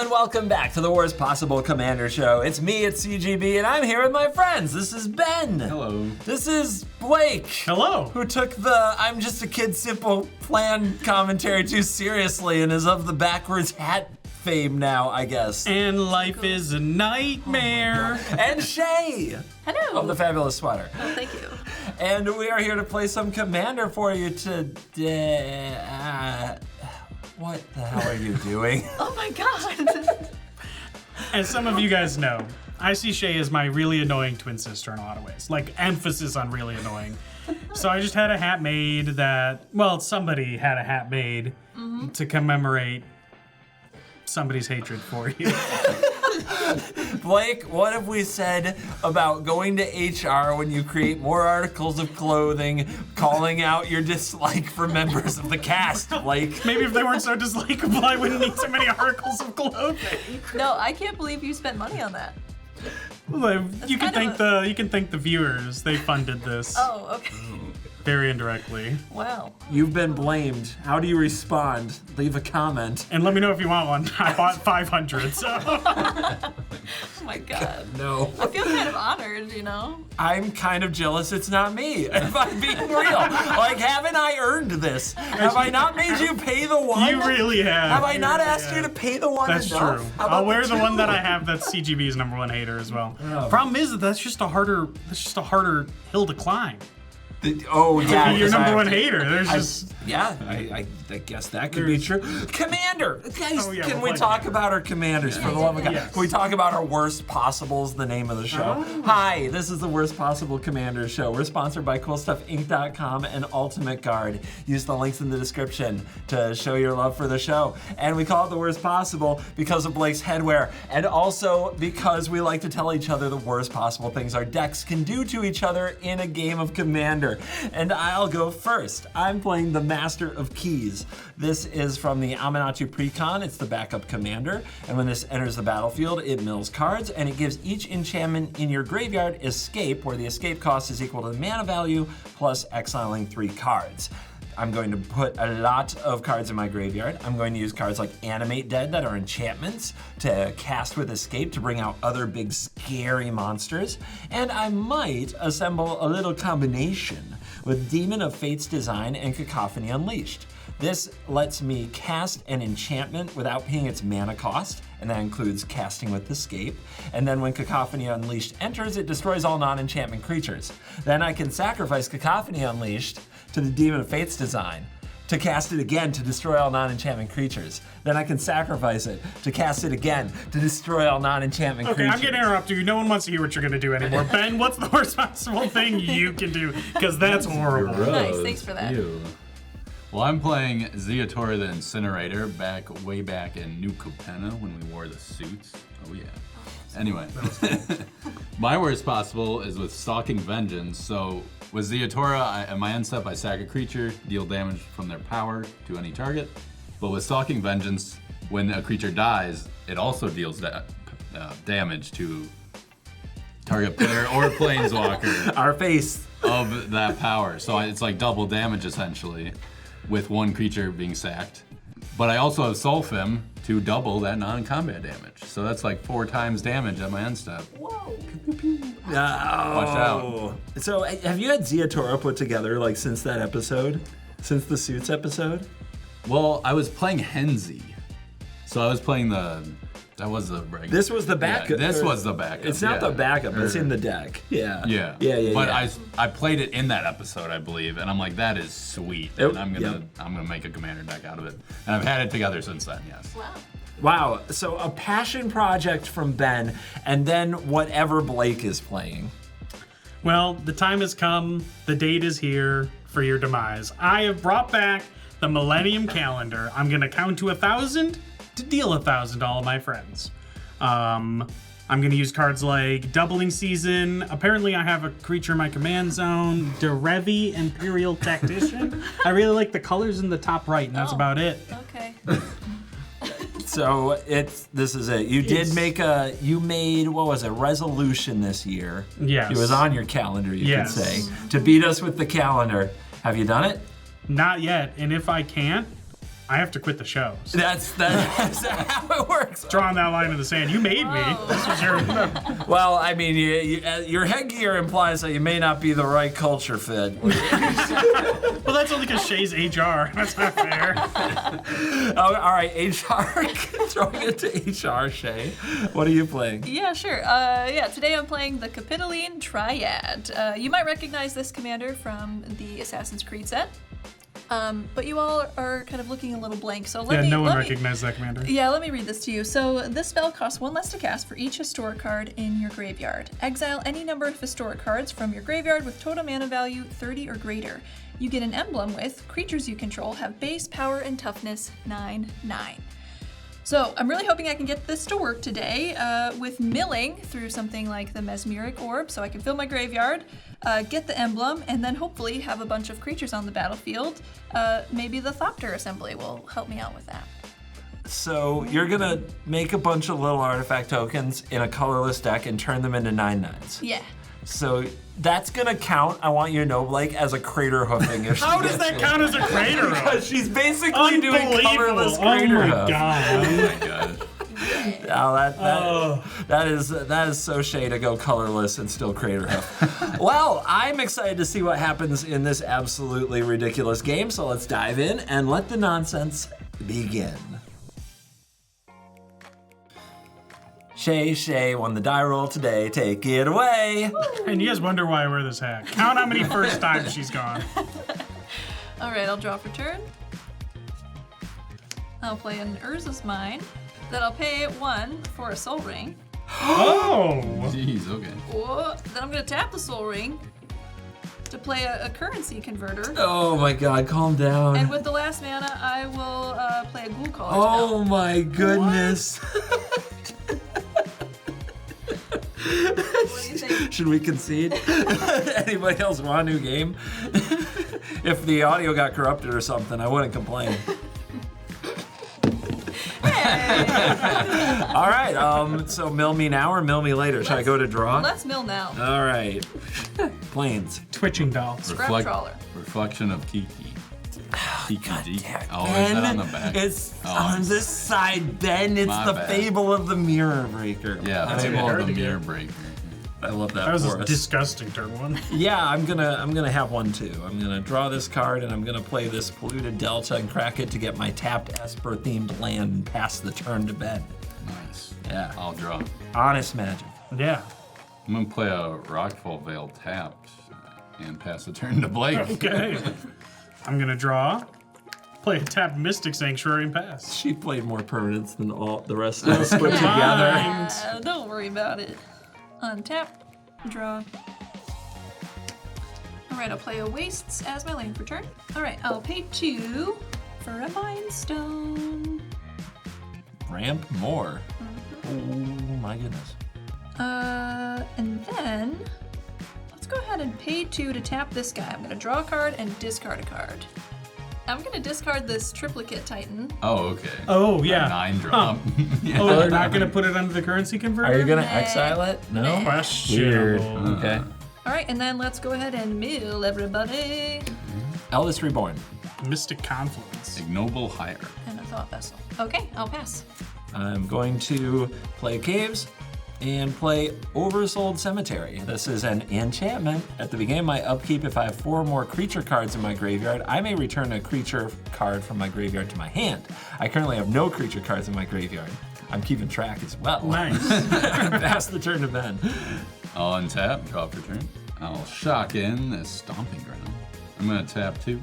and welcome back to the Worst Possible Commander Show. It's me, it's CGB, and I'm here with my friends. This is Ben. Hello. This is Blake. Hello. Who took the I'm just a kid simple plan commentary too seriously and is of the backwards hat fame now, I guess. And life is a nightmare. And Shea. Hello. Of the fabulous sweater. Oh, thank you. And we are here to play some Commander for you today. What the hell are you doing? Oh my god. As some of you guys know, I see Shea as my really annoying twin sister in a lot of ways. Like, emphasis on really annoying. So I just had a hat made that, well, somebody had a hat made to commemorate somebody's hatred for you. Blake, what have we said about going to HR when you create more articles of clothing, calling out your dislike for members of the cast, Blake? Maybe if they weren't so dislikable, I wouldn't need so many articles of clothing. No, I can't believe you spent money on that. Well, you can kind thank of you can thank the viewers. They funded this Oh, okay. very indirectly. Wow. You've been blamed. How do you respond? Leave a comment. And let me know if you want one. I bought 500, so. Oh my god. No. I feel kind of honored, you know? I'm kind of jealous it's not me, if I'm being real. Like, haven't I earned this? Have I not made you pay the one? You really have. Have I not asked you to pay the one That's enough? true. How about I'll wear the two? one that I have that's CGB's #1 hater as well. Problem is that that's just a harder hill to climb. Oh, yeah. Be your 'cause I have #1 to- hater. There's just I guess that could be true. Commander! Guys, Oh, yeah, can we'll we play talk Commander. about our commanders for the love of God? Yes. Can we talk about our worst possibles, the name of the show? Hi, this is the Worst Possible Commander Show. We're sponsored by CoolStuffInc.com and Ultimate Guard. Use the links in the description to show your love for the show. And we call it the Worst Possible because of Blake's headwear, and also because we like to tell each other the worst possible things our decks can do to each other in a game of Commander. And I'll go first. I'm playing the Master of Keys. This is from the Amanatu Precon. It's the backup commander. And when this enters the battlefield, it mills cards and it gives each enchantment in your graveyard escape, where the escape cost is equal to the mana value plus exiling 3 cards. I'm going to put a lot of cards in my graveyard. I'm going to use cards like Animate Dead that are enchantments to cast with escape to bring out other big scary monsters. And I might assemble a little combination with Demon of Fate's Design and Cacophony Unleashed. This lets me cast an enchantment without paying its mana cost, and that includes casting with escape. And then when Cacophony Unleashed enters, it destroys all non-enchantment creatures. Then I can sacrifice Cacophony Unleashed to the Demon of Fate's Design to cast it again to destroy all non-enchantment creatures. Then I can sacrifice it to cast it again to destroy all non-enchantment okay. creatures. I'm gonna interrupt you. No one wants to hear what you're gonna do anymore. Ben, what's the worst possible thing you can do? Because that's horrible. Nice, thanks for that. Ew. Well, I'm playing Ziatora the Incinerator way back in New Capenna when we wore the suits. Oh yeah. Anyway, my worst possible is with Stalking Vengeance. So with Ziatora, at my end step, I sack a creature, deal damage from their power to any target. But with Stalking Vengeance, when a creature dies, it also deals damage to target player or planeswalker Our face. of that power. So it's like double damage essentially, with one creature being sacked. But I also have Sulfim to double that non-combat damage. So that's like 4 times damage at my end step. Whoa. Watch out. So have you had Ziatora put together like since that episode? Since the Suits episode? Well, I was playing Henzi. So I was playing that was the regular. This was the backup. Yeah, this was the backup. It's not the backup, it's in the deck. Yeah. Yeah. But I played it in that episode, I believe, and I'm like, that is sweet. Yep. And I'm gonna make a commander deck out of it. And I've had it together since then, yes. Wow. Wow, so a passion project from Ben, and then whatever Blake is playing. Well, the time has come. The date is here for your demise. I have brought back the Millenium Calendar. I'm gonna count to 1,000 to deal 1,000 to all my friends. I'm gonna use cards like Doubling Season. Apparently I have a creature in my command zone. Derevi, Imperial Tactician. I really like the colors in the top right, and that's about it. Okay. So this is it. You made what was it, resolution this year. Yes. It was on your calendar, you Yes. could say, to beat us with the calendar. Have you done it? Not yet, and if I can't, I have to quit the show. So. That's how it works. Drawing that line in the sand. You made me. This was your. Well, I mean, your headgear implies that you may not be the right culture fit. Well, that's only because Shea's HR. That's not fair. Oh, all right, HR. Throwing it to HR, Shea. What are you playing? Yeah, sure. Today I'm playing the Capitoline Triad. You might recognize this commander from the Assassin's Creed set. But you all are kind of looking a little blank, so no one recognized that commander. Yeah, let me read this to you. So this spell costs 1 less to cast for each historic card in your graveyard. Exile any number of historic cards from your graveyard with total mana value 30 or greater. You get an emblem with creatures you control have base, power, and toughness 9/9. So I'm really hoping I can get this to work today with milling through something like the Mesmeric Orb so I can fill my graveyard, get the emblem, and then hopefully have a bunch of creatures on the battlefield. Maybe the Thopter Assembly will help me out with that. So you're gonna make a bunch of little artifact tokens in a colorless deck and turn them into 9/9s. Yeah. So that's gonna count, I want you to know, Blake, as a crater hoofing. If How does that count as a crater? Because she's basically doing colorless Oh crater my hoof. god. Oh, that is so Shea to go colorless and still crater hoof. Well, I'm excited to see what happens in this absolutely ridiculous game, so let's dive in and let the nonsense begin. Shea won the die roll today. Take it away. And you guys wonder why I wear this hat. Count how many first times she's gone. All right, I'll draw for turn. I'll play an Urza's Mine. Then I'll pay 1 for a Soul Ring. Oh! Jeez, okay. Whoa. Then I'm gonna tap the Soul Ring to play a currency converter. Oh my god, calm down. And with the last mana, I will play a Ghoul Caller Oh my goodness. What do you think? Should we concede? Anybody else want a new game? If the audio got corrupted or something, I wouldn't complain. All right, so mill me now or mill me later? Should I go to draw? Let's mill now. All right. Planes. Twitching doll. Scrap Trawler. Reflection of Kiki. Kiki G. Oh, is Ben, that on the back? it's Oh, on this side, Ben. It's My the bad. Fable of the Mirror Breaker. Yeah, That's Fable hard of the to get. Mirror Breaker. I love that. That was for a us. disgusting turn one. Yeah, I'm gonna have one too. I'm gonna draw this card and I'm gonna play this Polluted Delta and crack it to get my tapped Esper themed land and pass the turn to Ben. Nice. Yeah. I'll draw. Honest magic. Yeah. I'm gonna play a Rockfall Veil tapped and pass the turn to Blake. Okay. I'm gonna draw. Play a tapped Mystic Sanctuary and pass. She played more permanents than all the rest of us put together. Don't worry about it. Untap, draw. All right, I'll play a Wastes as my land for turn. All right, I'll pay 2 for a Mind Stone. Ramp more. Oh my goodness. And then let's go ahead and pay 2 to tap this guy. I'm gonna draw a card and discard a card. I'm gonna discard this Triplicate Titan. Oh, okay. Oh, yeah. 9 drop. Yeah. Oh, you're not gonna put it under the currency converter? Are you gonna exile it? No. Questionable. Okay. All right, and then let's go ahead and mill everybody. Eldest Reborn. Mystic Confluence. Ignoble Hire. And a Thought Vessel. Okay, I'll pass. I'm going to play Caves and play Oversold Cemetery. This is an enchantment. At the beginning of my upkeep, if I have 4 more creature cards in my graveyard, I may return a creature card from my graveyard to my hand. I currently have no creature cards in my graveyard. I'm keeping track as well. Nice. Pass the turn to Ben. I'll untap, draw for turn. I'll shock in this Stomping Ground. I'm gonna tap 2.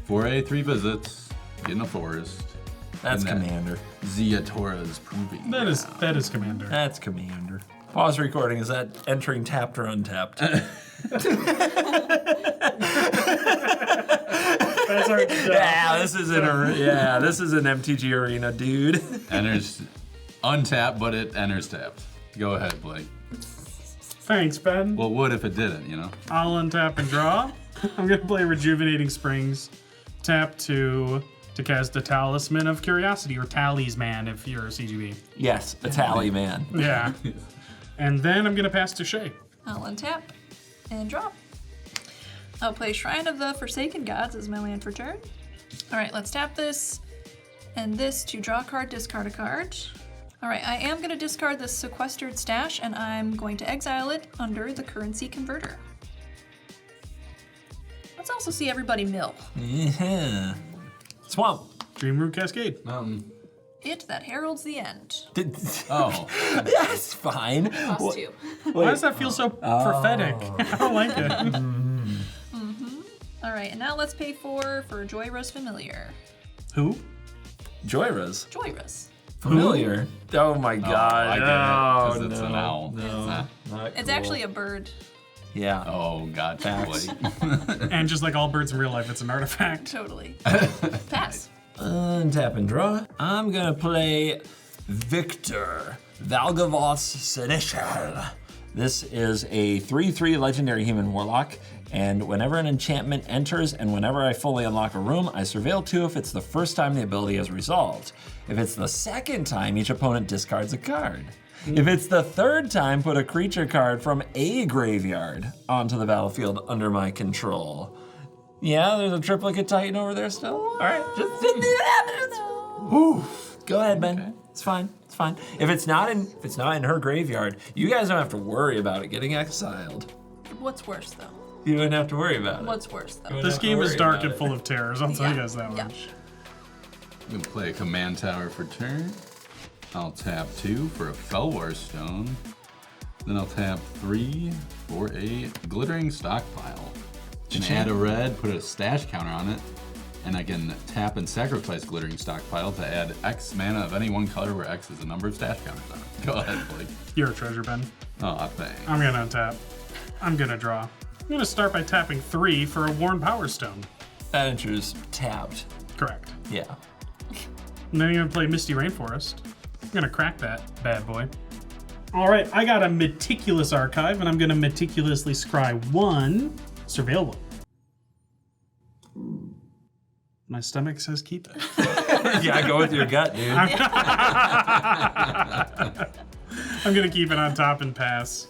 4A, 3 visits, get in a forest. That's And that Commander. Ziatora's Proving That Ground. is Commander. That's Commander. Pause recording. Is that entering tapped or untapped? That's our Yeah, this is an MTG arena, dude. Enters untapped, but it enters tapped. Go ahead, Blake. Thanks, Ben. Well, it would if it didn't, you know? I'll untap and draw. I'm gonna play Rejuvenating Springs. Tap 2 to cast a Talisman of Curiosity, or Talisman if you're a CGB. Yes, a tally man. Yeah. And then I'm gonna pass to Shea. I'll untap and draw. I'll play Shrine of the Forsaken Gods as my land for turn. All right, let's tap this. And this to draw a card, discard a card. All right, I am going to discard this sequestered stash, and I'm going to exile it under the currency converter. Let's also see everybody mill. Yeah. Swamp. Dream Root Cascade. It that heralds the end. Oh. That's fine. Cost 2. Why does that feel so prophetic? I don't like it. All right, and now let's pay 4 for Joyra's Familiar. Who? Joyra's. Joyra's. Familiar. Oh my god. I get it, 'cause No, it's no, an owl. No, not It's cool. actually a bird. Yeah. Oh, gotcha. Facts. Blake. And just like all birds in real life, it's an artifact. Totally. Pass. Untap and draw. I'm gonna play Victor, Valgavoth's Seneschal. This is a 3/3 legendary human warlock, and whenever an enchantment enters and whenever I fully unlock a room, I surveil 2 if it's the first time the ability is resolved. If it's the second time, each opponent discards a card. If it's the third time, put a creature card from a graveyard onto the battlefield under my control. Yeah, there's a triplicate Titan over there still. All right, just Whew. Go ahead, Ben. Okay. It's fine. It's fine. If it's not in her graveyard, you guys don't have to worry about it getting exiled. What's worse, though? You wouldn't have to worry about it. What's worse, though? This game is dark and full of terrors, I'll tell you guys that Yeah. much. I'm gonna play a command tower for turn. I'll tap 2 for a Fellwar Stone. Then I'll tap 3 for a Glittering Stockpile. Can add a red, put a stash counter on it, and I can tap and sacrifice Glittering Stockpile to add X mana of any one color where X is the number of stash counters on it. Go ahead, Blake. You're a treasure, Ben. Oh, thanks. I'm gonna untap. I'm gonna draw. I'm gonna start by tapping 3 for a Worn Power Stone. That enters tapped. Correct. Yeah. And then you're gonna play Misty Rainforest. I'm gonna crack that bad boy. All right, I got a meticulous archive, and I'm gonna meticulously scry 1, surveil 1. My stomach says keep it. Yeah, go with your gut, dude. I'm gonna keep it on top and pass.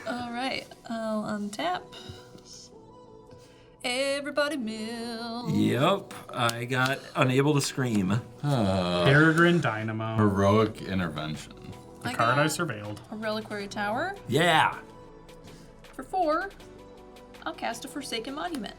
All right, I'll untap. Everybody mill. Yep, I got unable to scream. Peregrine Dynamo. Heroic Intervention. The I card I got surveilled. a Reliquary Tower. Yeah. For 4, I'll cast a Forsaken Monument.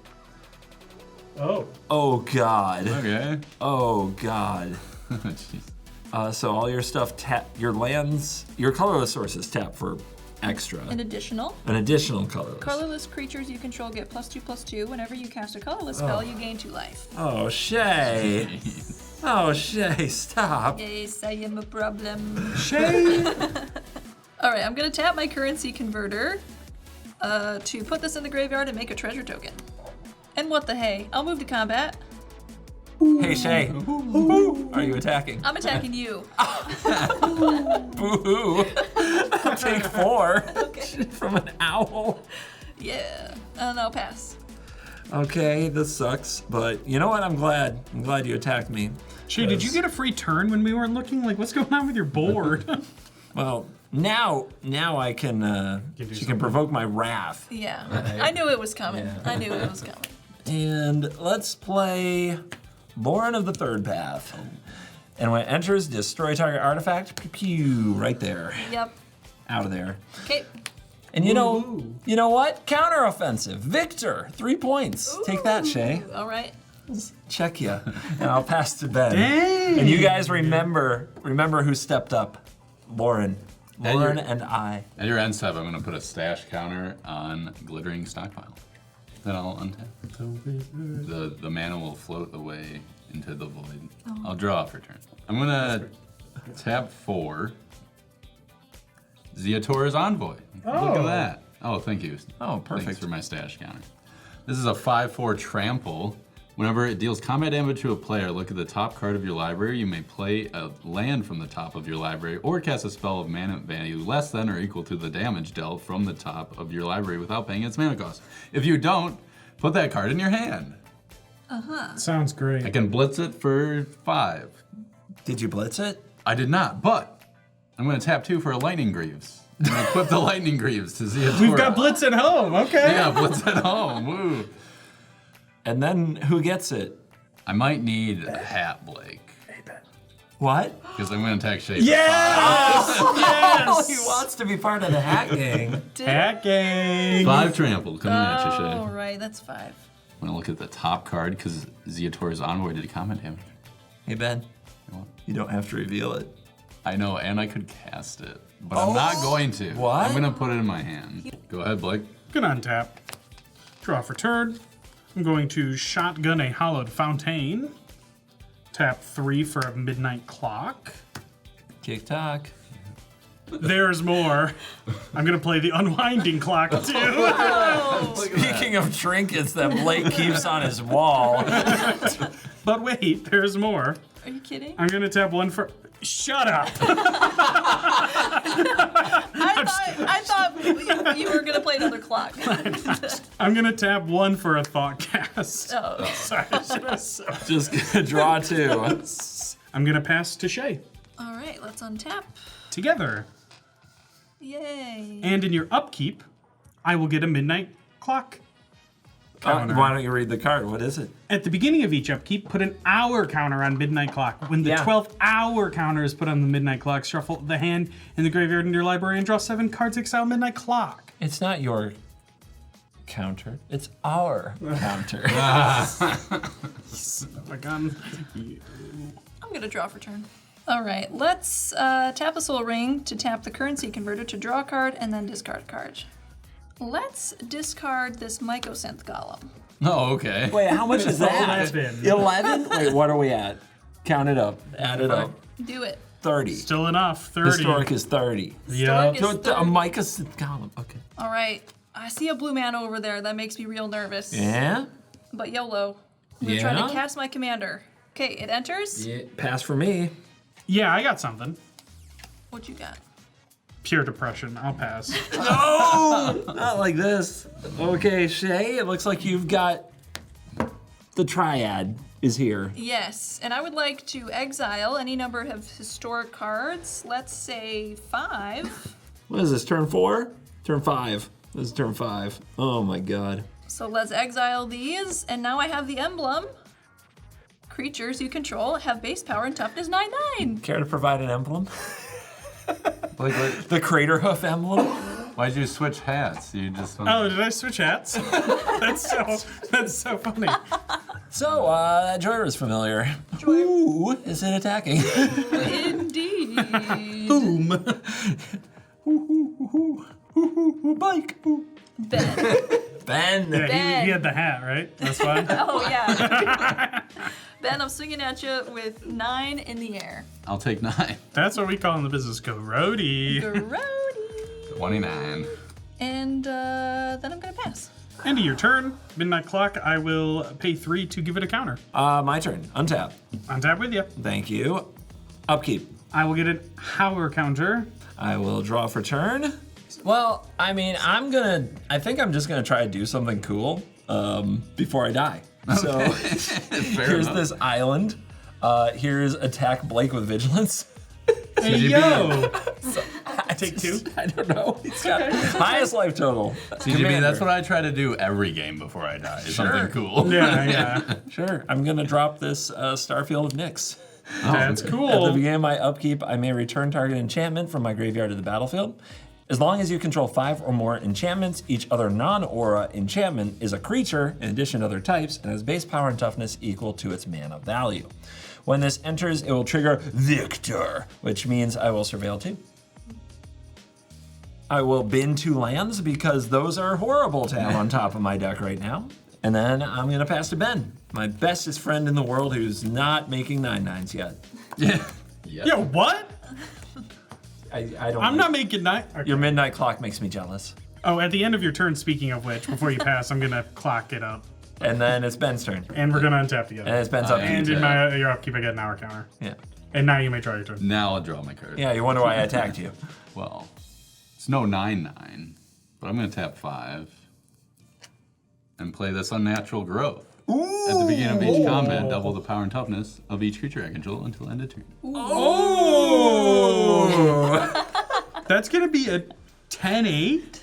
Oh. Oh god. Okay. Oh god. Jeez. So all your stuff tap, your lands, your colorless sources tap for extra. An additional. An additional colorless. Colorless creatures you control get +2/+2. Whenever you cast a colorless spell, you gain 2 life. Oh, Shea. Oh, Shea, stop. Yes, I am a problem. Shea. All right, I'm gonna tap my currency converter to put this in the graveyard and make a treasure token. And what the hey? I'll move to combat. Hey, Shea. Are you attacking? I'm attacking you. Boo-hoo. I'll take 4 Okay. from an owl. Yeah. And I'll pass. Okay, this sucks, but you know what? I'm glad. I'm glad you attacked me. Shay, did you get a free turn when we weren't looking? Like, what's going on with your board? Well, now I can. She can provoke my wrath. Yeah. I knew it was coming. I knew it was coming. And let's play Born of the Third Path. And when it enters, destroy target artifact. Pew, pew, right there. Yep. Out of there. Okay. And you know what? Counteroffensive. Victor, 3 points. Take that, Shea. All right. Check ya. And I'll pass to Ben. Dang. And you guys remember who stepped up. Lauren. Lauren and I. At your end step, I'm gonna put a stash counter on Glittering Stockpile. Then I'll untap. The mana will float away into the void. I'll draw for turn. I'm gonna tap 4. Ziatora's Envoy. Look at that. Oh, thank you. Oh, perfect. Thanks for my stash counter. This is a 5/4 trample. Whenever it deals combat damage to a player, look at the top card of your library. You may play a land from the top of your library or cast a spell of mana value less than or equal to the damage dealt from the top of your library without paying its mana cost. If you don't, put that card in your hand. Sounds great. I can blitz it for 5. Did you blitz it? I did not, but I'm going to tap 2 for a Lightning Greaves. I'm going to equip the Lightning Greaves to Ziatora. We've got Blitz at home, okay. Yeah, blitz at home. Woo. And then who gets it? I might need a hat, Blake. What? Because I'm going to attack Shea. Yes! Oh, he wants to be part of the hat gang. Hacking! 5 trampled coming at you, Shea. All right, that's 5. I'm going to look at the top card because Ziatora's envoy did combat damage. Hey, Ben. You don't have to reveal it. I know, and I could cast it, but I'm not going to. What? I'm going to put it in my hand. Go ahead, Blake. Gonna untap. Draw for turn. I'm going to shotgun a hollowed fountain. Tap 3 for a midnight clock. TikTok. There's more. I'm gonna play the unwinding clock too. Speaking of trinkets that Blake keeps on his wall. But wait, there's more. Are you kidding? I'm gonna tap 1 for. Shut up! I thought you were gonna play another clock. I'm gonna tap 1 for a thought cast. Oh. Sorry, should I say- Just gonna draw 2. I'm gonna pass to Shea. All right, let's untap. Together. Yay. And in your upkeep, I will get a midnight clock. counter. Why don't you read the card? What is it? At the beginning of each upkeep, put an hour counter on midnight clock. When the Yeah. 12th hour counter is put on the midnight clock, shuffle the hand in the graveyard into your library and draw 7 cards, exile midnight clock. It's not your counter. It's our counter. Again. I'm gonna draw for turn. All right, let's tap a soul ring to tap the currency converter to draw a card and then discard a card. Let's discard this Mycosynth Golem. Oh, okay. Wait, how much is that? 11. 11? Wait, what are we at? Count it up. Add it up. Do it. 30. Still enough. 30. Historic is 30. Yep. Historic So is a 30. Mycosynth column. Okay. All right, I see a blue mana over there. That makes me real nervous. Yeah? But YOLO. I'm gonna try Yeah? to cast my commander. Okay, it enters. Yeah. Pass for me. Yeah, I got something. What you got? Pure depression. I'll pass. No! Not like this. Okay, Shea, it looks like you've got the Triad is here. Yes, and I would like to exile any number of historic cards. Let's say 5. What is this, turn 4? Turn 5. This is turn 5. Oh my god. So let's exile these, and now I have the emblem. Creatures you control have base power and toughness 9/9. Care to provide an emblem? Like, what? The Crater Hoof emblem? Why'd you switch hats? You just went, Oh, did I switch hats? That's so funny. So, that Joyer is familiar. Who is it attacking? Indeed. Boom. Bike. Ben. Ben. Yeah, he had the hat, right? That's why. Oh, yeah. Ben, I'm swinging at you with 9 in the air. I'll take 9. That's what we call in the business go roadie. Grody. 29. And then I'm going to pass. End of your turn. Midnight clock. I will pay 3 to give it a counter. My turn. Untap. On tap with you. Thank you. Upkeep. I will get an hour counter. I will draw for turn. Well, I mean, I think I'm just gonna try to do something cool before I die. So here's this island. Here's attack Blake with vigilance. Hey, yo! Take 2. I don't know. He's got highest life total. CGB, that's what I try to do every game before I die. Is something cool. Yeah. Sure. I'm gonna drop this Starfield of Nyx. That's At the cool. beginning of my upkeep, I may return target enchantment from my graveyard to the battlefield. As long as you control 5 or more enchantments, each other non-aura enchantment is a creature in addition to other types and has base power and toughness equal to its mana value. When this enters, it will trigger Victor, which means I will surveil 2. I will bin 2 lands because those are horrible to have on top of my deck right now. And then I'm gonna pass to Ben, my bestest friend in the world who's not making 9/9s yet. Yo, what? I don't. I'm not making 9. Okay. Your midnight clock makes me jealous. Oh, at the end of your turn, speaking of which, before you pass, I'm going to clock it up. And then it's Ben's turn. And we're going to untap together. And it's Ben's upkeep. And in your upkeep, I get an hour counter. Yeah. And now you may draw your turn. Now I'll draw my card. Yeah, you wonder why I attacked you. Well, it's no 9/9, but I'm going to tap 5 and play this Unnatural Growth. Ooh. At the beginning of each combat, double the power and toughness of each creature I control until end of turn. Oh! That's going to be a 10-8?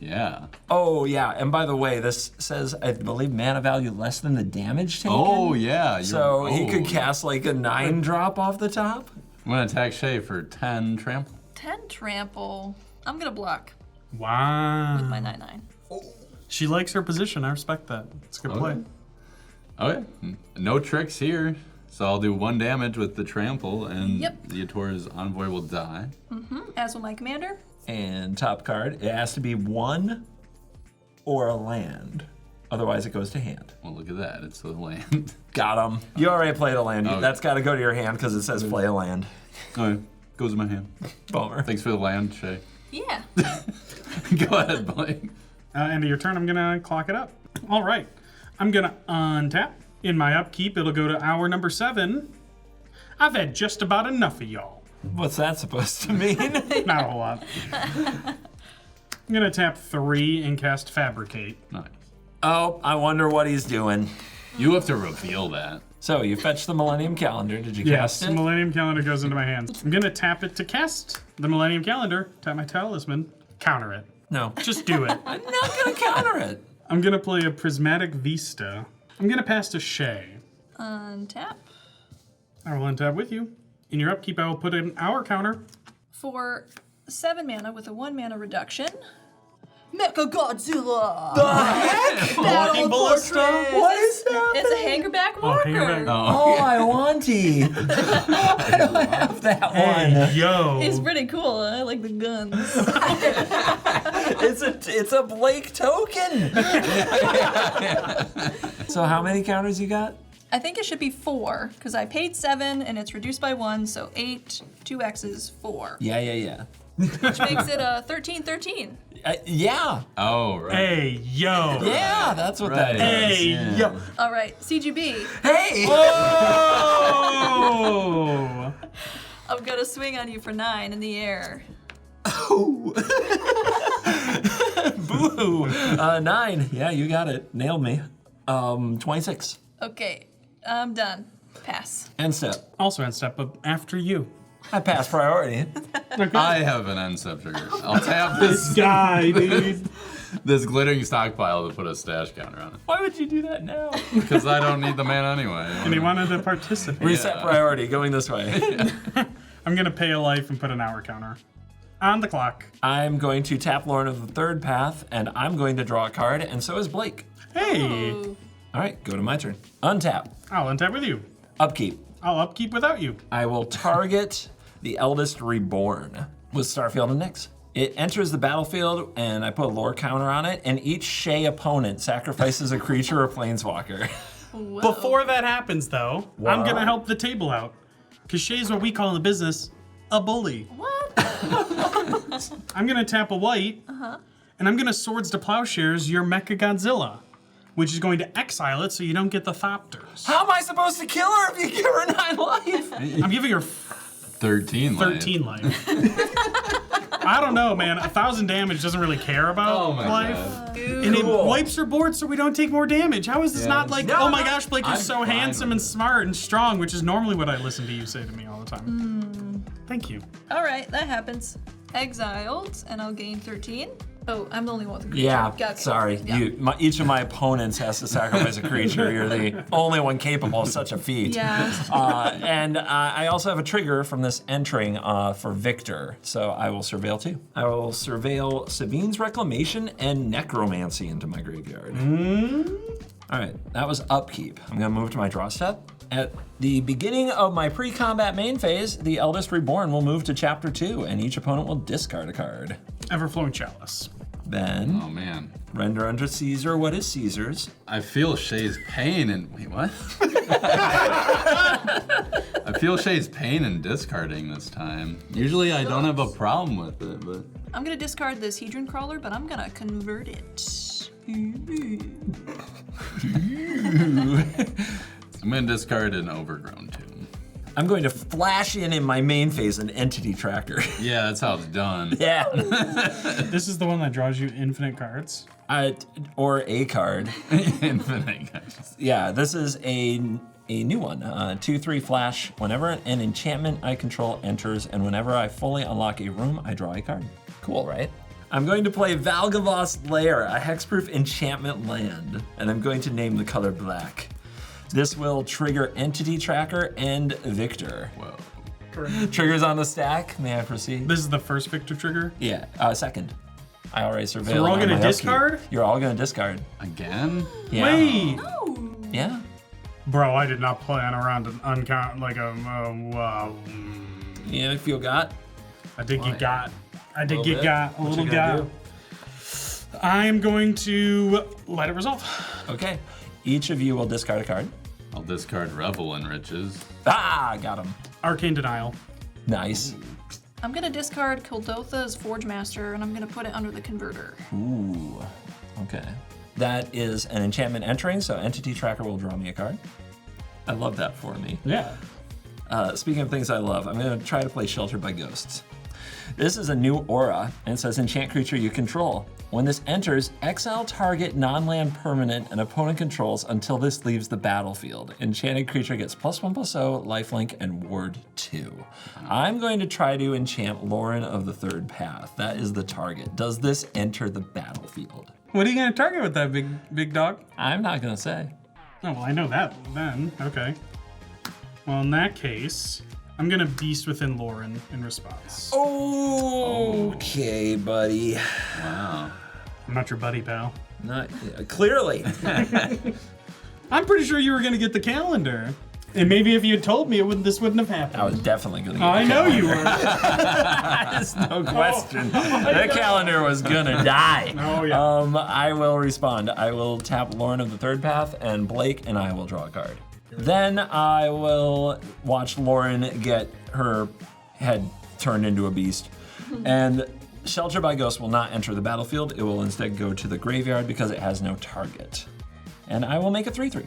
Yeah. Oh, yeah. And by the way, this says, I believe, mana value less than the damage taken. Oh, yeah. So he could cast like a 9-drop off the top. I'm going to attack Shea for 10 trample. 10 trample. I'm gonna block Wow. with my 9/9. She likes her position. I respect that. It's a good play. Okay. No tricks here. So I'll do 1 damage with the trample, and Yep. Ziatora's envoy will die. As will my commander. And top card, it has to be 1 or a land. Otherwise, it goes to hand. Well, look at that. It's the land. Got him. You already played a land. Okay. That's got to go to your hand because it says play a land. Okay. Goes in my hand. Bummer. Thanks for the land, Shea. Yeah. Go ahead, Blake. End of your turn, I'm gonna clock it up. All right. I'm gonna untap. In my upkeep, it'll go to hour number 7. I've had just about enough of y'all. What's that supposed to mean? Not a whole lot. I'm gonna tap 3 and cast Fabricate. Nice. Oh, I wonder what he's doing. You have to reveal that. So you fetched the Millennium Calendar. Did you Yes, cast it? Millennium Calendar goes into my hands. I'm gonna tap it to cast the Millennium Calendar, tap my Talisman, counter it. No. Just do it. I'm not going to counter it. I'm gonna play a Prismatic Vista. I'm gonna pass to Shea. Untap. I will untap with you. In your upkeep, I will put an hour counter. For 7 mana with a 1 mana reduction. Mecha Godzilla! Walking Ballista. What is that? It's a hangerback walker. hangerback. Oh, I want I don't have that one. Yo. He's pretty cool. I like the guns. It's a Blake token. So how many counters you got? I think it should be 4 because I paid 7 and it's reduced by 1, so 8. 2 X's 4, Yeah. which makes it a 13/13. Yeah. Oh, right. Hey, yo. Yeah, that's what that is. Hey, Yeah. yo. All right, CGB. Hey! Oh! I'm gonna swing on you for 9 in the air. Boo! 9. Yeah, you got it. Nailed me. 26. Okay, I'm done. Pass. End step. Also end step, but after you. I pass priority. I have an end step trigger. I'll tap this Guy, dude. this glittering stockpile to put a stash counter on it. Why would you do that now? Because I don't need the mana anyway. And he wanted to participate. Reset priority, going this way. I'm gonna pay a life and put an hour counter. On the clock. I'm going to tap Lauren of the third path, and I'm going to draw a card, and so is Blake. Hey! Ooh. All right, go to my turn. Untap. I'll untap with you. Upkeep. I'll upkeep without you. I will target the Eldest Reborn with Starfield and Nyx. It enters the battlefield, and I put a lore counter on it, and each Shea opponent sacrifices a creature or planeswalker. Whoa. Before that happens, though, I'm What? gonna help the table out. Because Shea's what we call in the business a bully. What? I'm gonna tap a white, and I'm gonna Swords to Plowshares your Mecha Godzilla, which is going to exile it so you don't get the Thopters. How am I supposed to kill her if you give her 9 life? I'm giving her 13 life. 13 life. I don't know, man. 1,000 damage doesn't really care about Oh my life. God. Dude. And it Cool. wipes her board so we don't take more damage. How is this not like, No, oh my no. gosh, Blake, you're I'm so fine handsome with and it. smart and strong, which is normally what I listen to you say to me all the time. Thank you. All right, that happens. Exiled, and I'll gain 13. Oh, I'm the only one with a creature. Yeah, Okay. sorry. Yeah. Each of my opponents has to sacrifice a creature. You're the only one capable of such a feat. Yeah. And I also have a trigger from this entering for Victor, so I will surveil too. I will surveil Savine's Reclamation and Necromancy into my graveyard. All right, that was upkeep. I'm gonna move to my draw step. At the beginning of my pre-combat main phase, the Eldest Reborn will move to Chapter 2, and each opponent will discard a card. Everflowing Chalice. Then, Oh man. render unto Caesar what is Caesar's. I feel Shea's pain and wait, what? I feel Shea's pain in discarding this time. Usually I don't have a problem with it, but I'm gonna discard this Hedron Crawler, but I'm gonna convert it. I'm gonna discard an Overgrown Tomb. I'm going to flash in my main phase an Entity Tracker. Yeah, that's how it's done. Yeah. This is the one that draws you infinite cards. Or a card. Infinite. Guys. Yeah, this is a new one. 2/3 flash. Whenever an enchantment I control enters, and whenever I fully unlock a room, I draw a card. Cool, right? I'm going to play Valgavost Lair, a hexproof enchantment land, and I'm going to name the color black. This will trigger Entity Tracker and Victor. Whoa. Triggers on the stack. May I proceed? This is the first Victor trigger? Yeah, second. I already surveilled. So we're all on gonna my discard? upkeep. You're all gonna discard. Again? Yeah. Wait! Yeah. Bro, I did not plan around an uncount like a. Yeah, if you got. I did get got. I did Little get bit. got. A What little you gonna got. I'm going to let it resolve. Okay. Each of you will discard a card. I'll discard Revel in Riches. Ah, got him. Arcane Denial. Nice. I'm gonna discard Kuldotha's Forge Master, and I'm gonna put it under the Converter. Ooh. Okay. That is an enchantment entering, so Entity Tracker will draw me a card. I love that for me. Yeah. Speaking of things I love, I'm going to try to play Sheltered by Ghosts. This is a new aura, and it says enchant creature you control. When this enters, exile target non-land permanent an opponent controls until this leaves the battlefield. Enchanted creature gets +1/+0, lifelink, and ward 2. I'm going to try to enchant Lauren of the Third Path. That is the target. Does this enter the battlefield? What are you gonna target with that big dog? I'm not going to say. Oh, well, I know that then. Okay. Well, in that case, I'm gonna Beast Within Lauren in response. Okay, buddy. Wow. I'm not your buddy, pal. Not clearly. I'm pretty sure you were gonna get the calendar. And maybe if you had told me, this wouldn't have happened. I was definitely going to get I the know calendar. you were. There's no question. That calendar was gonna die. Oh, yeah. I will respond. I will tap Lauren of the Third Path and Blake, and I will draw a card. Then I will watch Lauren get her head turned into a beast. And Shelter by Ghost will not enter the battlefield. It will instead go to the graveyard because it has no target. And I will make a 3/3.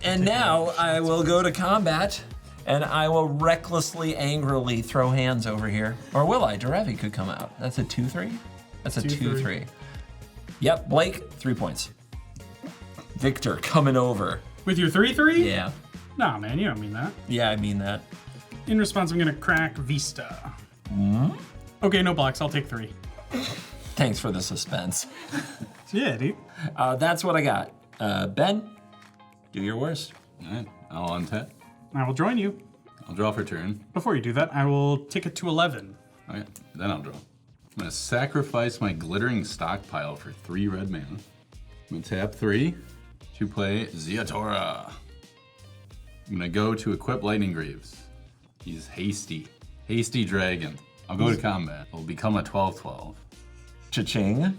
And now I will go to combat, and I will recklessly, angrily throw hands over here. Or will I? Derevi could come out. That's a 2/3? That's a 2/3. Yep, Blake, 3 points. Victor coming over. With your 3/3? Yeah. Nah, man, you don't mean that. Yeah, I mean that. In response, I'm gonna crack Vista. Okay, no blocks. I'll take 3. Thanks for the suspense. Yeah, dude. That's what I got. Ben, do your worst. All right. I'll untap. I will join you. I'll draw for turn. Before you do that, I will take it to 11. Okay. Then I'll draw. I'm going to sacrifice my Glittering Stockpile for 3 red mana. I'm going to tap 3 to play Ziatora. I'm going to go to equip Lightning Greaves. He's hasty. Hasty Dragon. I'll go to combat. It'll become a 12/12. Cha-ching. I'm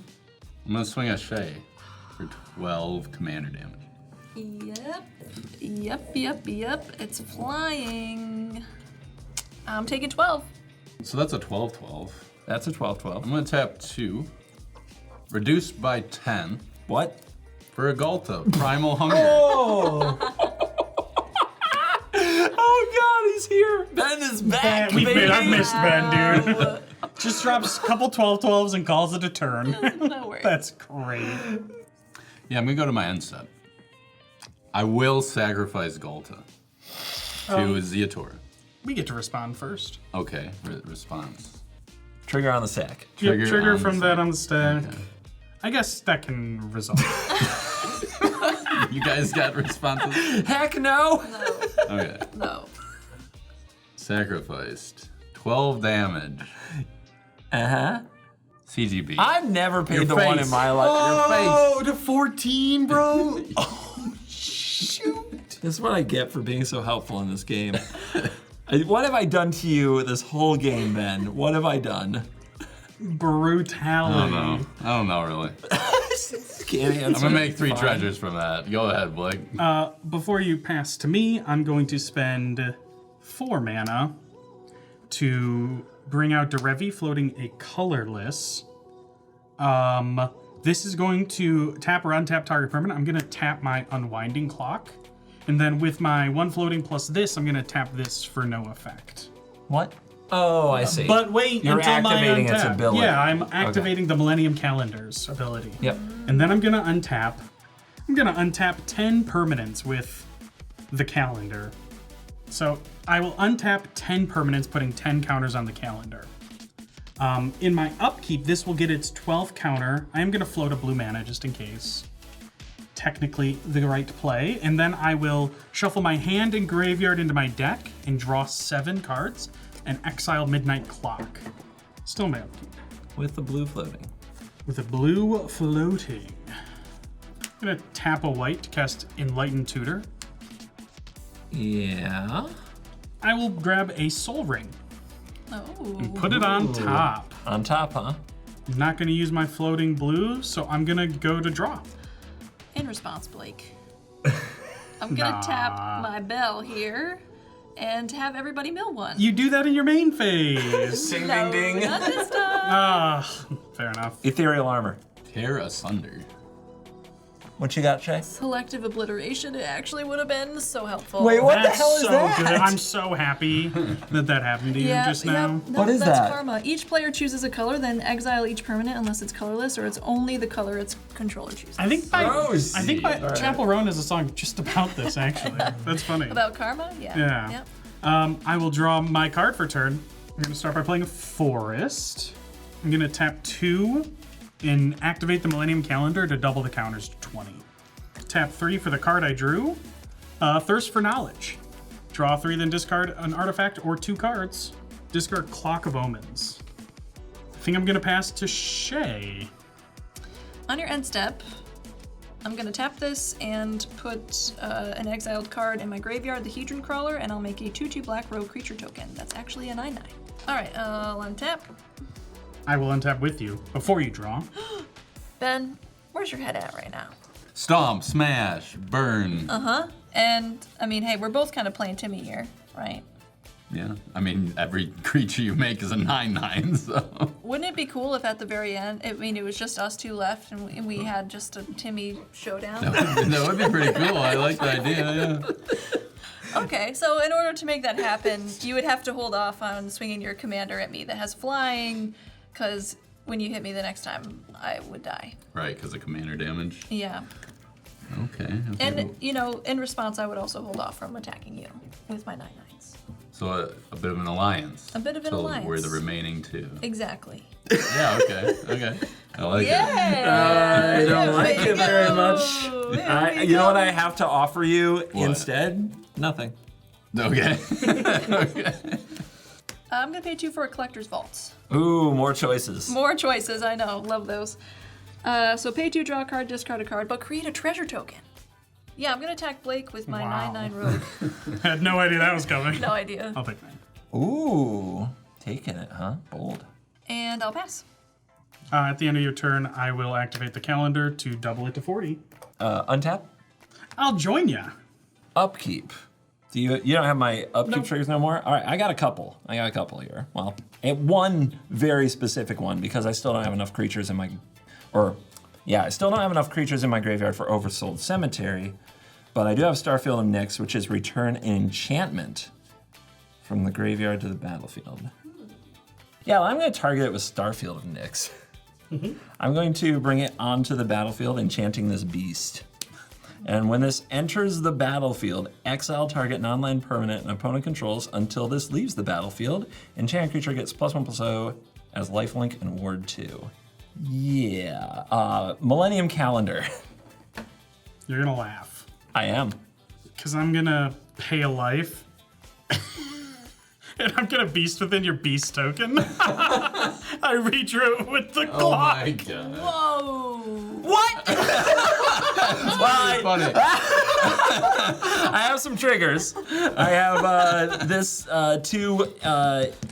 going to swing a Shea for 12 commander damage. Yep. It's flying. I'm taking 12. So that's a 12/12. That's a 12/12. I'm going to tap 2. Reduced by 10 What? for a Galta. Primal Hunger. Oh! Oh God, he's here. Ben is back, baby. I've missed Ben, dude. Just drops a couple 12/12s and calls it a turn. No worries. That's great. Yeah, I'm going to go to my end step. I will sacrifice Galta to Ziatora. We get to respond first. Okay, response. Trigger on the sack. Trigger on from the that on the stack. Okay. I guess that can resolve. You guys got responses? Heck no! Okay. No. Sacrificed. 12 damage. Uh-huh. CGB. I've never paid Your the face. one in my life. Your face. To 14, bro. Oh, shoot. This is what I get for being so helpful in this game. What have I done to you this whole game, Ben? What have I done? Brutality. I don't know, really. Can't answer. I'm gonna make 3 Fine. treasures from that. Go ahead, Blake. Before you pass to me, I'm going to spend 4 mana to bring out Derevi, floating a colorless. This is going to tap or untap target permanent. I'm going to tap my Unwinding Clock. And then with my 1 floating plus this, I'm going to tap this for no effect. What? Oh, I see. But wait You're until activating my untap. its ability. Yeah, I'm activating the Millennium Calendar's ability. Yep. And then I'm going to untap. I'm going to untap 10 permanents with the calendar. So I will untap 10 permanents, putting 10 counters on the calendar. In my upkeep, this will get its 12th counter. I am going to float a blue mana just in case. Technically the right play. And then I will shuffle my hand and graveyard into my deck and draw 7 cards and exile Midnight Clock. Still my upkeep. With the blue floating. With a blue floating. I'm going to tap a white to cast Enlightened Tutor. Yeah. I will grab a Soul Ring. Oh. And put it on top. On top, huh? I'm not going to use my floating blue, so I'm going to go to draw. In response, Blake. I'm gonna tap my bell here and have everybody mill one. You do that in your main phase. Ding, No, ding, ding. not this time. Fair enough. Ethereal armor. Tear asunder. What you got, Shea? Selective obliteration, it actually would have been so helpful. Wait, what That's the hell is so that? good. I'm so happy that happened to you just now. No, What is that's that? karma. Each player chooses a color, then exile each permanent unless it's colorless or it's only the color its controller chooses. I think by Gross. Chapel Roan is a song just about this, actually. That's funny. About karma? Yeah. Yeah. Yep. I will draw my card for turn. I'm going to start by playing a Forest. I'm going to tap 2 and activate the Millenium Calendar to double the counters to 20. Tap 3 for the card I drew. Thirst for Knowledge. Draw 3, then discard an artifact or 2 cards. Discard Clock of Omens. I think I'm going to pass to Shea. On your end step, I'm going to tap this and put an exiled card in my graveyard, the Hedron Crawler, and I'll make a 2/2 black rogue creature token. That's actually a 9/9. All right, I'll untap. I will untap with you before you draw. Ben, where's your head at right now? Stomp, smash, burn. And, I mean, hey, we're both kind of playing Timmy here, right? Yeah, I mean, every creature you make is a 9/9, so. Wouldn't it be cool if at the very end, it was just us two left and we had just a Timmy showdown? That would be pretty cool. I like the idea, yeah. Okay, so in order to make that happen, you would have to hold off on swinging your commander at me that has flying, because when you hit me the next time, I would die. Right, because of commander damage. Yeah. Okay. And, you know, in response, I would also hold off from attacking you with my 9/9s. So a bit of an alliance. A bit of an so alliance. we're the remaining 2. Exactly. Yeah, okay. I like it. Yeah! I don't like There it we very go. much. There we You know what go. I have to offer you What? instead? Nothing. Okay. Okay. I'm going to pay 2 for a collector's vault. Ooh, more choices. More choices, I know. Love those. So pay 2, draw a card, discard a card, but create a treasure token. Yeah, I'm going to attack Blake with my Wow. 9/9 rogue. I had no idea that was coming. No idea. I'll take 9. Ooh, taking it, huh? Bold. And I'll pass. At the end of your turn, I will activate the calendar to double it to 40. Untap. I'll join ya. Upkeep. Do you don't have my upkeep Nope. triggers no more? All right, I got a couple here. Well, one very specific one because I still don't have enough creatures in my, I still don't have enough creatures in my graveyard for Oversold Cemetery, but I do have Starfield of Nyx, which is return an enchantment from the graveyard to the battlefield. Yeah, well, I'm going to target it with Starfield of Nyx. I'm going to bring it onto the battlefield, enchanting this beast. And when this enters the battlefield, exile target non-land permanent an opponent controls until this leaves the battlefield. Enchanted creature gets +1/+0 as lifelink and ward 2. Yeah. Millenium Calendar. You're gonna laugh. I am. Because I'm gonna pay a life. And I'm gonna beast within your beast token. I redrew it with the Oh clock. my god. Whoa! What? Well, Funny. I have some triggers. I have this 2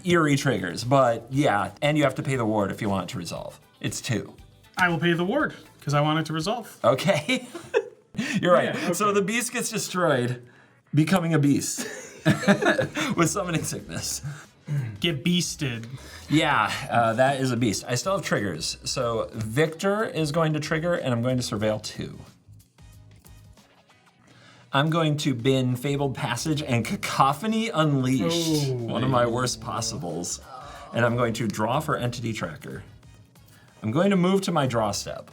eerie triggers, but yeah, and you have to pay the ward if you want it to resolve. It's 2. I will pay the ward, because I want it to resolve. Okay. You're right. Yeah, okay. So the beast gets destroyed, becoming a beast with summoning sickness. Get beasted. Yeah, that is a beast. I still have triggers. So Victor is going to trigger, and I'm going to surveil 2. I'm going to bin Fabled Passage and Cacophony Unleashed, one of my worst possibles. And I'm going to draw for Entity Tracker. I'm going to move to my draw step.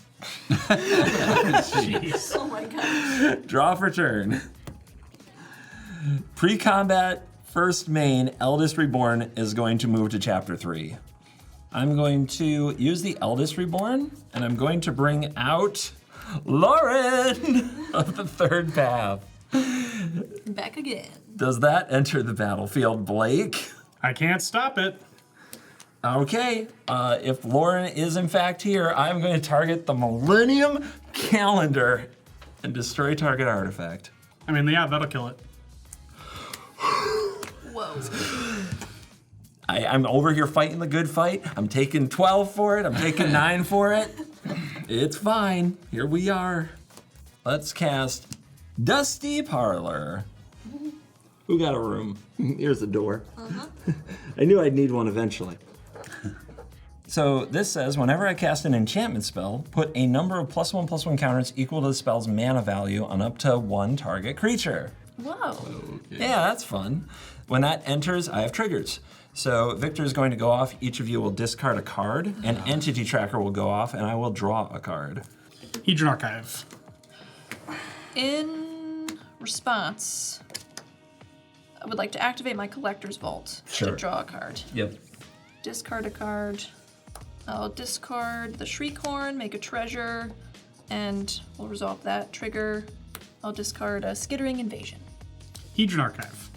Jeez. Oh my god. Draw for turn. Pre-combat first main, Eldest Reborn is going to move to Chapter 3. I'm going to use the Eldest Reborn, and I'm going to bring out Lauren of the Third Path. Back again. Does that enter the battlefield, Blake? I can't stop it. Okay, if Lauren is in fact here, I'm going to target the Millenium Calendar and destroy target artifact. I mean, yeah, that'll kill it. Whoa. I'm over here fighting the good fight. I'm taking 12 for it. I'm taking 9 for it. It's fine. Here we are. Let's cast Dusty Parlor. Who got a room? Here's the door. I knew I'd need one eventually. So this says, whenever I cast an enchantment spell, put a number of +1/+1 counters equal to the spell's mana value on up to one target creature. Whoa. Okay. Yeah, that's fun. When that enters, I have triggers. So Victor is going to go off. Each of you will discard a card. An entity tracker will go off, and I will draw a card. Hedron Archive. In response, I would like to activate my Collector's Vault Sure. to draw a card. Yep. Discard a card. I'll discard the Shriekhorn, make a treasure, and we'll resolve that trigger. I'll discard a Skittering Invasion. Hedron Archive.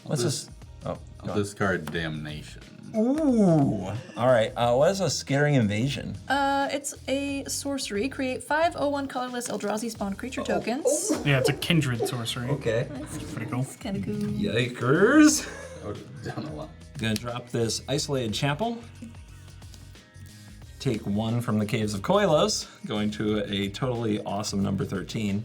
What's this? Oh, go I'll on. discard Damnation. Ooh. All right. What is a Skittering Invasion? It's a sorcery. Create 5 01 colorless Eldrazi spawn creature tokens. Yeah, it's a kindred sorcery. Okay. Pretty cool. It's kind of cool. Yikers. I would have done a lot. Gonna drop this Isolated Chapel. Take 1 from the Caves of Koilos, going to a totally awesome number 13.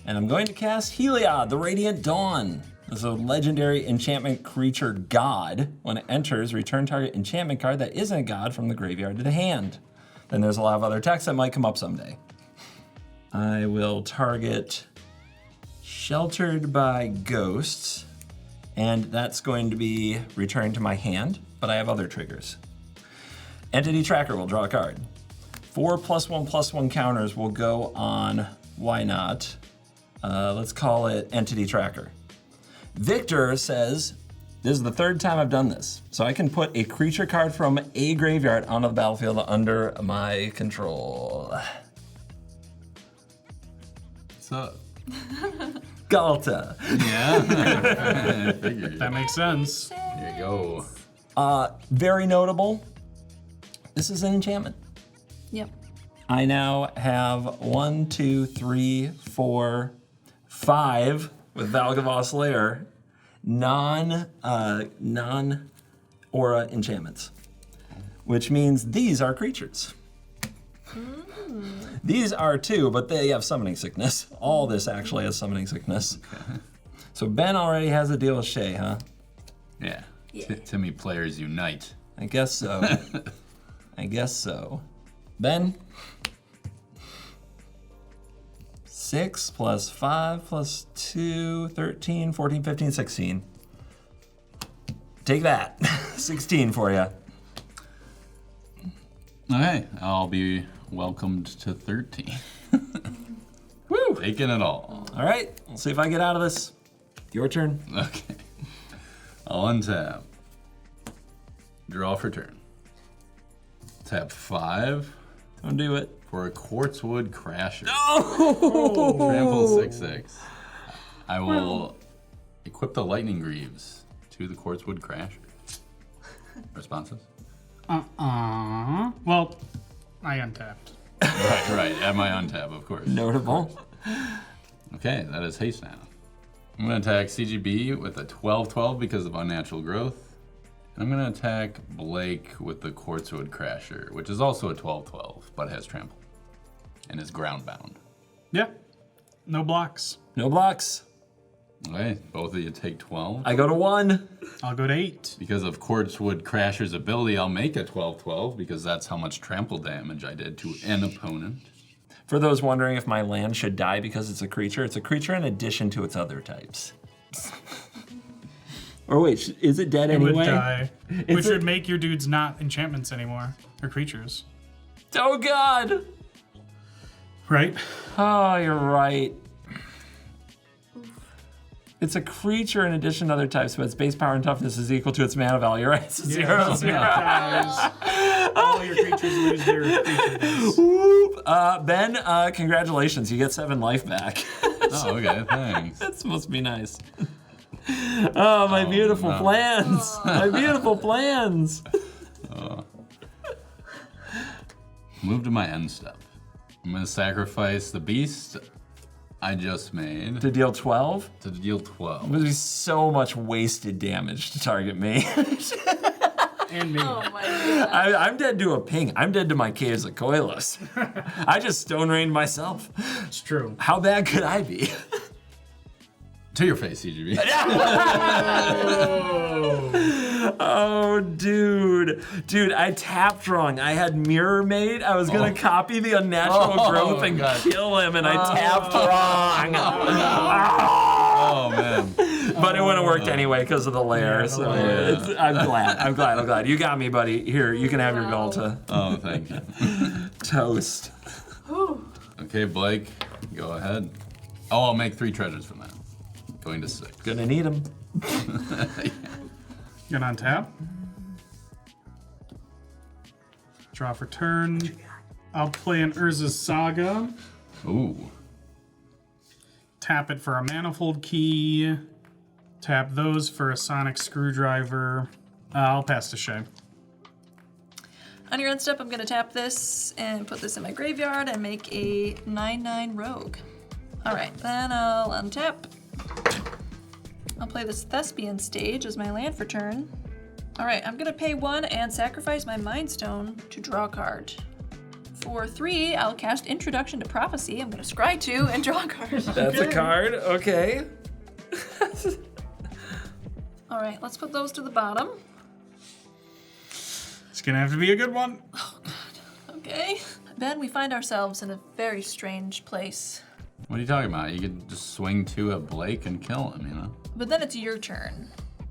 And I'm going to cast Heliod, the Radiant Dawn. This is a legendary enchantment creature god. When it enters, return target enchantment card that isn't a god from the graveyard to the hand. Then there's a lot of other text that might come up someday. I will target Sheltered by Ghosts, and that's going to be returned to my hand, but I have other triggers. Entity Tracker will draw a card. 4 +1/+1 counters will go on, why not? Let's call it Entity Tracker. Victor says, this is the 3rd time I've done this, so I can put a creature card from a graveyard onto the battlefield under my control. What's up? Galta. Yeah. I figured. That makes sense. There you go. Very notable. This is an enchantment. Yep. I now have 1, 2, 3, 4, 5 with Valgavoss Lair non-aura enchantments, which means these are creatures. These are 2, but they have summoning sickness. All this actually has summoning sickness. Okay. So Ben already has a deal with Shea, huh? Yeah. Yeah. Timmy players unite. I guess so. I guess so. Ben? 6 + 5 + 2, 13, 14, 15, 16. Take that. 16 for you. Okay, I'll be welcomed to 13. Woo! Taking it all. All right, we'll see if I get out of this. Your turn. Okay. I'll untap. Draw for turn. Tap 5 Don't do it. for a Quartzwood Crasher. Oh! Trample 6/6. I will equip the Lightning Greaves to the Quartzwood Crasher. Responses? Well, I untapped. Right. At my untap, of course. Notable. Okay, that is haste now. I'm going to attack CGB with a 12/12 because of unnatural growth. And I'm going to attack Blake with the Quartzwood Crasher, which is also a 12/12, but has trample and is ground bound. Yeah. No blocks. No blocks. Okay, both of you take 12. I go to 1. I'll go to 8. Because of Quartzwood Crasher's ability, I'll make a 12/12 because that's how much trample damage I did to an opponent. For those wondering if my land should die because it's a creature in addition to its other types. Or wait, is it dead It anyway? would die. It's Which a- would make your dudes not enchantments anymore. Or creatures. Oh God! Right? Oh, you're right. It's a creature in addition to other types, but its base power and toughness is equal to its mana value, right? It's 0/0. Guys, all your creatures lose their creature base. Whoop. Ben, congratulations. You get 7 life back. Oh, okay, thanks. That's supposed to be nice. Oh, my beautiful plans. My beautiful plans. Move to my end step. I'm gonna sacrifice the beast I just made To deal 12? to deal 12. There's be so much wasted damage to target me. And me. Oh my god. I'm dead to a ping. I'm dead to my caves of Coilus. I just stone rained myself. It's true. How bad could I be? To your face, CGB. Oh, dude. Dude, I tapped wrong. I had Mirror Mate. I was going to copy the unnatural growth and God. kill him, and I tapped wrong. Oh, man. But it wouldn't have worked anyway because of the lair. So I'm glad. You got me, buddy. Here, you can have your gold to Oh, thank you. toast. Okay, Blake, go ahead. Oh, I'll make 3 treasures from that. Going to 6. Gonna need him. Get on tap. Draw for turn. I'll play an Urza's Saga. Ooh. Tap it for a Manifold Key. Tap those for a Sonic Screwdriver. I'll pass to Shea. On your end step, I'm going to tap this and put this in my graveyard and make a 9/9 rogue. All right, then I'll untap. I'll play this Thespian Stage as my land for turn. All right, I'm going to pay 1 and sacrifice my Mind Stone to draw a card. For 3, I'll cast Introduction to Prophecy. I'm going to scry 2 and draw a card. That's a card. Okay. All right, let's put those to the bottom. It's gonna have to be a good one. Okay. Ben, we find ourselves in a very strange place. What are you talking about? You could just swing 2 at Blake and kill him, you know? But then it's your turn,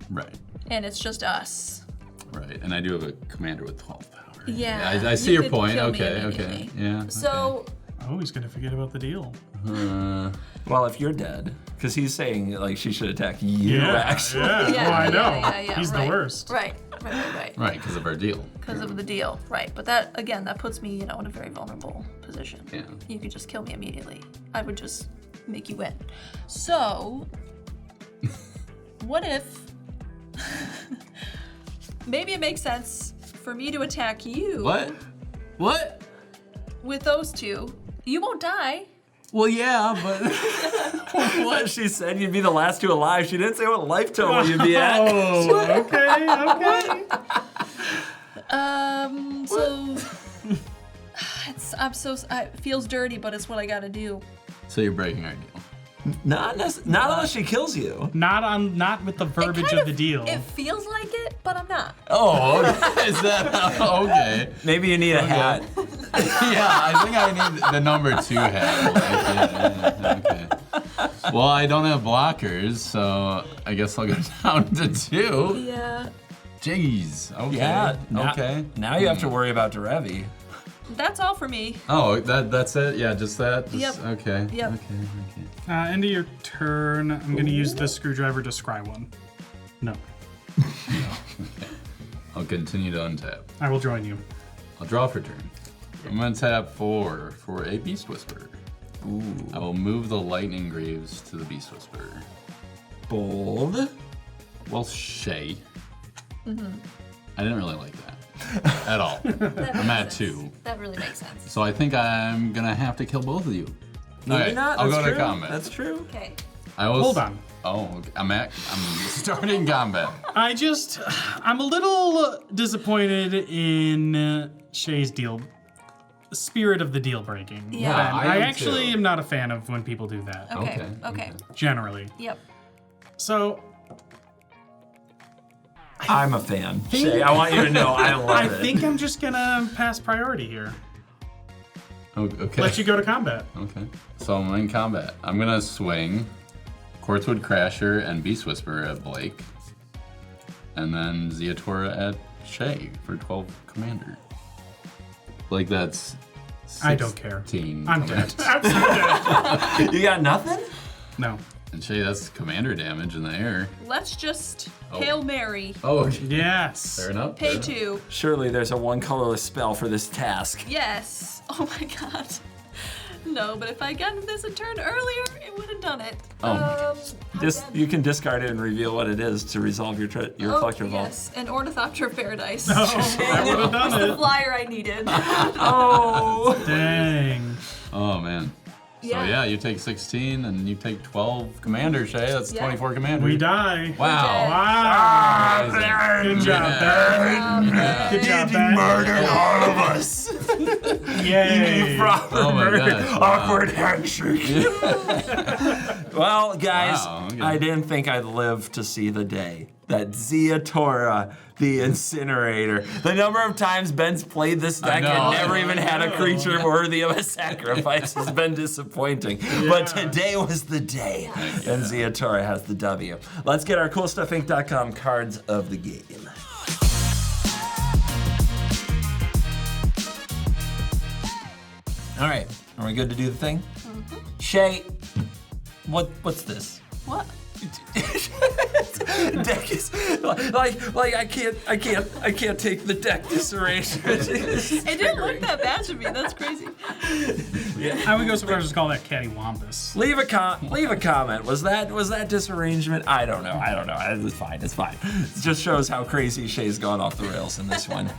Right. and it's just us. Right. And I do have a commander with 12 power. Yeah. I see you your could point. kill me Okay, immediately. Yeah. So, Oh, he's gonna forget about the deal. Well, if you're dead, because he's saying like she should attack you, actually. Yeah. yeah, Oh, I know. yeah, He's right, the worst. Right. Right, because of our deal. Because of the deal, right? But that again, that puts me, in a very vulnerable position. Yeah. You could just kill me immediately. I would just make you win. So, what if? Maybe it makes sense for me to attack you. What? What? With those 2, you won't die. Well, yeah, but What she said, you'd be the last 2 alive. She didn't say what life total you'd be at. Oh, okay. So it feels dirty, but it's what I gotta do. so you're breaking our deal. Not unless she kills you. Not with the verbiage Kind of the deal. It feels like it, but I'm not. Oh, okay. Is that okay? Maybe you need a hat. Yeah, I think I need the number 2 hat. Yeah, okay. Well, I don't have blockers, so I guess I'll go down to 2. Yeah. Jeez. Okay. Yeah. Okay. Now you have to worry about Derevi. That's all for me. Oh, that's it? Yeah, just that? Yep. Okay. Yep. Okay. End of your turn. I'm gonna use this screwdriver to scry 1. No. I'll continue to untap. I will join you. I'll draw for turn. I'm gonna tap 4 for a Beast Whisperer. Ooh. I will move the Lightning Greaves to the Beast Whisperer. Bold. Well, Shea. I didn't really like that at all. I'm at 2. That really makes sense. So I think I'm gonna have to kill both of you. Maybe Alright, not. I'll That's go true. to combat. That's true. Okay. I will Hold on. Oh, okay. I'm starting combat. I'm a little disappointed in Shea's deal. Spirit of the deal breaking. Yeah. Ben, I I am actually too. am not a fan of when people do that. Okay. Okay. Generally. Yep. So I'm a fan. Shea, I want you to know I love I it. think I'm just gonna pass priority here. Okay. Let you go to combat. Okay. So I'm in combat. I'm gonna swing Quartzwood Crasher and Beast Whisperer at Blake. And then Ziatora at Shea for 12 commander. Like that's 16 I don't care. I'm dead. commander. I'm so dead. You got nothing? No. And Shea, that's commander damage in the air. Let's just Hail Mary. Oh, Yes. fair enough. Pay 2. Surely there's a one colorless spell for this task. Yes. Oh my god. No, but if I gotten this a turn earlier, it would have done it. You can discard it and reveal what it is to resolve your collector vault. Yes, an Ornithopter of Paradise. Oh, that would have done The it. flyer I needed. Oh! Dang. Oh, man. Yeah. So yeah, you take 16 and you take 12 commander, Shea. That's Yeah. 24 commander. We die. Wow. Wow. Amazing. Good job, Ben. Good job, Ben. Murdered all of us. Yay. Oh my gosh. Wow. Awkward handshake. Well, guys, Wow, okay. I didn't think I'd live to see the day that Ziatora, the Incinerator. The number of times Ben's played this deck and never even had a creature worthy of a sacrifice has been disappointing. But today was the day, and Ziatora has the W. Let's get our CoolStuffInc.com cards of the game. All right, are we good to do the thing? Shea, what's this? What? Deck is like I can't take the deck disarrangement. It didn't look that bad to me. That's crazy. I would go so far as to call that cattywampus. Leave a comment. Was that disarrangement? I don't know. It's fine. It just shows how crazy Shea's gone off the rails in this one.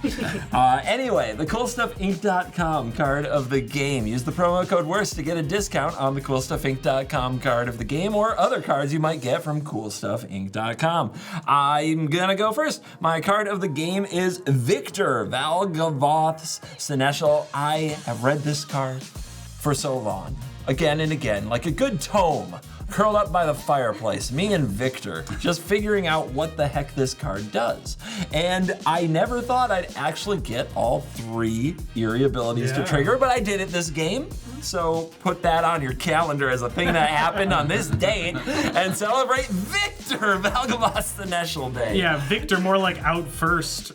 Anyway, the CoolStuffInc.com card of the game. Use the promo code WORST to get a discount on the CoolStuffInc.com card of the game or other cards you might get from CoolStuffInc.com. I'm gonna go first. My card of the game is Victor Valgavoth's Seneschal. I have read this card for so long, again and again, like a good tome, curled up by the fireplace, me and Victor, just figuring out what the heck this card does. And I never thought I'd actually get all 3 eerie abilities to trigger, but I did it this game. So put that on your calendar as a thing that happened on this date and celebrate Victor Valgavoth's Seneschal Day. Yeah, Victor, more like out first,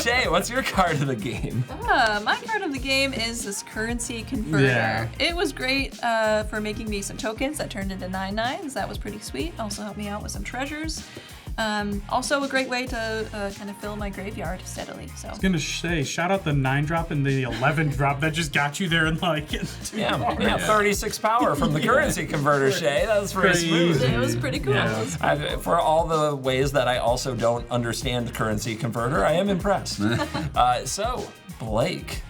Shea, what's your card of the game? My card of the game is this currency converter. Yeah. It was great for making me some tokens that turned into 9/9s. That was pretty sweet. Also helped me out with some treasures. Also a great way to kind of fill my graveyard steadily. So. I was gonna say, shout out the 9-drop and the 11-drop that just got you there in like 2 hours. Yeah, 36 power from the currency converter, Shea. That was pretty smooth. It was pretty cool. Yeah. For all the ways that I also don't understand currency converter, I am impressed. So, Blake,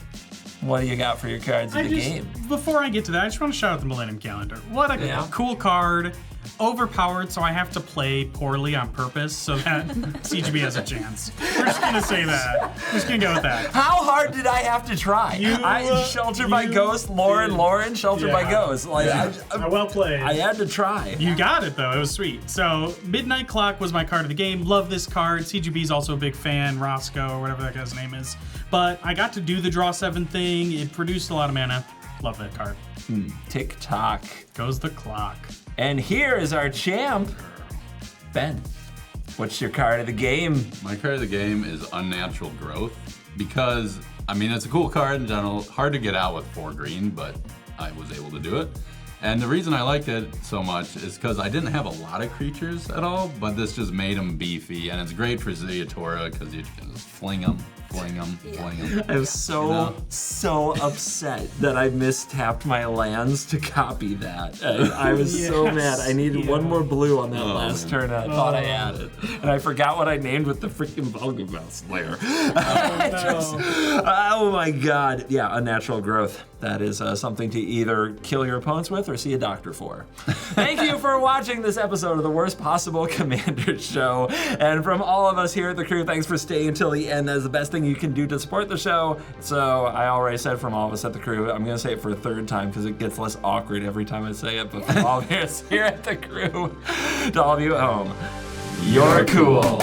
what do you got for your cards of the game? Before I get to that, I just want to shout out the Millenium Calendar. What a cool card. Overpowered, so I have to play poorly on purpose so that CGB has a chance. We're just gonna say that. We're just gonna go with that. How hard did I have to try? Shelter by Ghost, Lauren, Shelter by Ghost. Like, Well played. I had to try. You got it though, it was sweet. So Midnight Clock was my card of the game. Love this card. CGB's also a big fan, Roscoe, or whatever that guy's name is. But I got to do the draw 7 thing. It produced a lot of mana. Love that card. Tick tock. Goes the clock. And here is our champ, Ben. What's your card of the game? My card of the game is Unnatural Growth because, I mean, it's a cool card in general. Hard to get out with 4 green, but I was able to do it. And the reason I liked it so much is because I didn't have a lot of creatures at all, but this just made them beefy. And it's great for Ziatora because you can just fling them. I was so upset that I mistapped my lands to copy that. I was so mad. I needed one more blue on that last turn, and I thought I had it. And I forgot what I named with the freaking Valgavoth Slayer. Oh my god. Yeah, Unnatural Growth. That is something to either kill your opponents with or see a doctor for. Thank you for watching this episode of the Worst Possible Commander Show. And from all of us here at the crew, thanks for staying until the end. That is the best thing you can do to support the show. So I already said from all of us at the crew, I'm going to say it for a 3rd time because it gets less awkward every time I say it. But from all of us here at the crew, to all of you at home, you're cool.